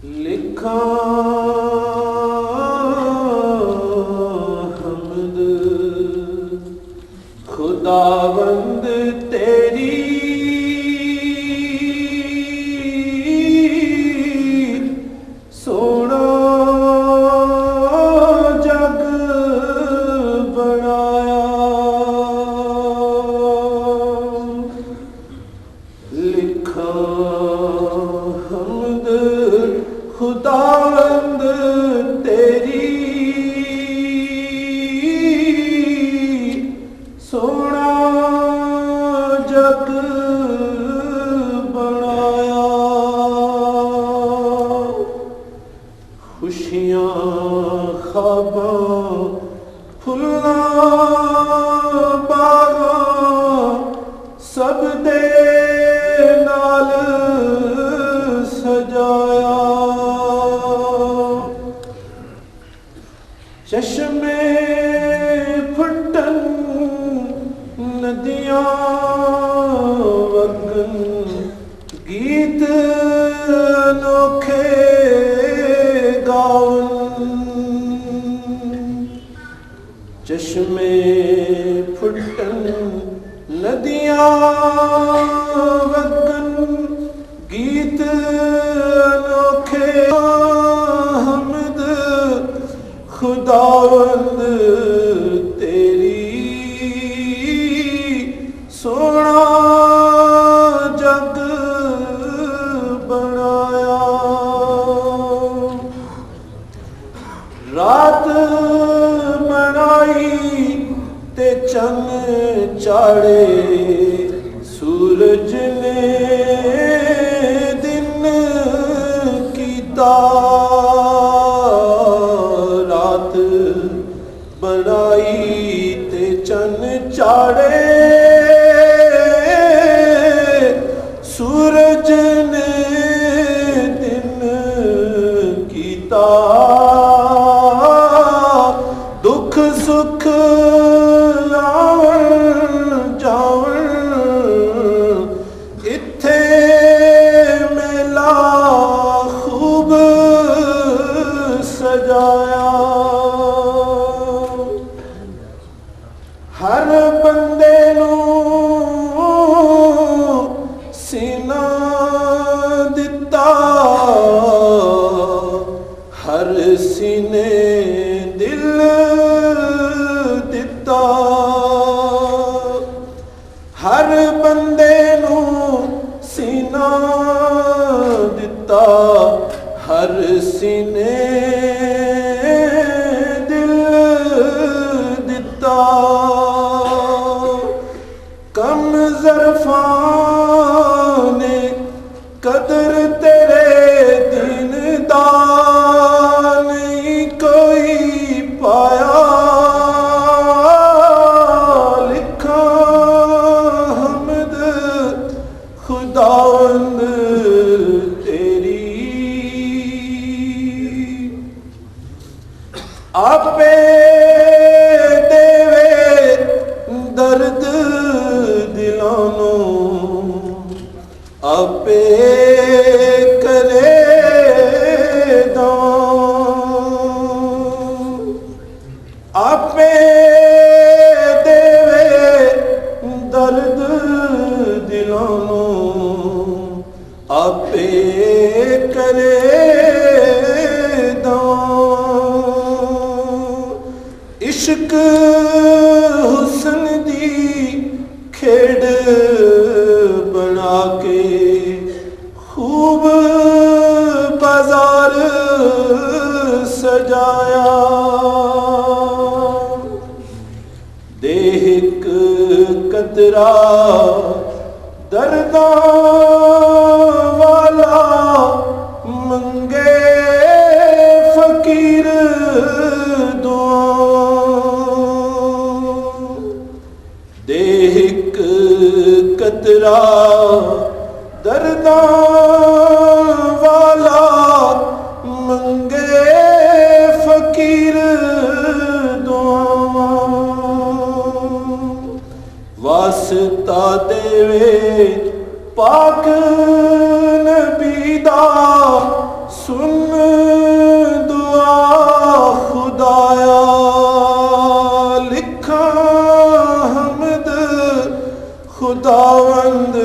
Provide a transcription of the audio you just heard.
लिखा हमद खुदावंद तेरी सोना जग बनाया। लिखा हमद खुदावंद तेरी सोना जग बनाया। खुशियां ख्वाबां फुल्लां बागां सब दे नाल सजाया। चश्मे फुटन नदियां वगन गीत अनोखे गावन। चश्मे फुटन नदियां वगन गीत अनोखे। हमद खुदावंद तेरी सोना जग बनाया। रात बनाई ते चंद चाड़े सूरज ने दिन कीता। रात बनाई ते चंद चाड़े सूरज ने दिन कीता। दुख सुख आवन जावन इत्थे मेला खूब सजाया। हर बंदे नूं सीना दिता। हर सीने दिल दिता। हर बंदे नूं सीना दिता। हर सीने दिल दिता। कम ज़रफ़ां ने कदर तेरे दीन दा नहीं कोई पाया। लिखा हमद खुदावंद तेरी आपे देवे दर्द दिलां नूं आपे करे आपे देवे दर्द दिलां नूं आपे करे इश्क हुस्न दी खेड़ बना के खूब बाजार सजाया। देख कतरा दर्दां वाला मंगे फकीर दुआ। देख कतरा दर्दां वाला मंगे फकीर दुआ। वास्ता देवे पाक नबी दा सुन दुआ खुदाया, लिखा हमद खुदावंद